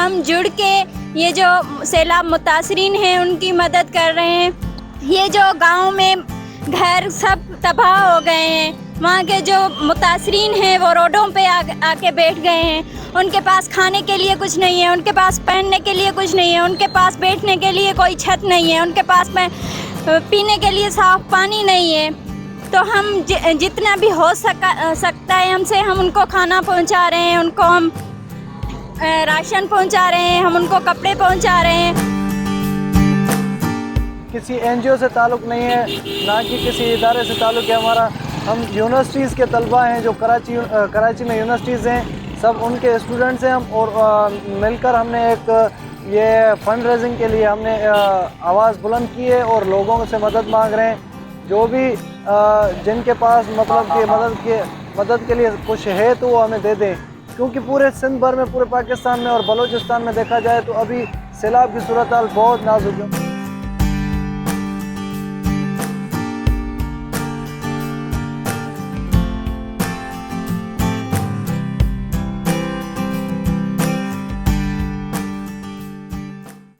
हम जुड़ के ये जो सैलाब मुतासरीन हैं उनकी मदद कर रहे हैं। ये जो गांव में घर सब तबाह हो गए हैं, वहाँ के जो मुतासरीन हैं वो रोडों पे आके बैठ गए हैं। उनके पास खाने के लिए कुछ नहीं है, उनके पास पहनने के लिए कुछ नहीं है, उनके पास बैठने के लिए कोई छत नहीं है, उनके पास पीने के लिए साफ़ पानी नहीं है। तो हम जितना भी हो सकता है हमसे, हम उनको खाना पहुंचा रहे हैं, उनको हम राशन पहुंचा रहे हैं, हम उनको कपड़े पहुंचा रहे हैं। किसी एनजीओ से ताल्लुक़ नहीं है, ना कि किसी इदारे से ताल्लुक़ है हमारा। हम यूनिवर्सिटीज़ के तलबा हैं जो कराची में यूनिवर्सिटीज़ हैं, सब उनके स्टूडेंट्स हैं हम। और मिलकर हमने एक ये फ़ंड रेजिंग के लिए हमने आवाज़ बुलंद की है और लोगों से मदद मांग रहे हैं। जो भी जिनके पास मतलब कि मदद के लिए कुछ है तो वो हमें दे दें, क्योंकि पूरे सिंध भर में, पूरे पाकिस्तान में और बलूचिस्तान में देखा जाए तो अभी सैलाब की सूरत हाल बहुत नाजुक है।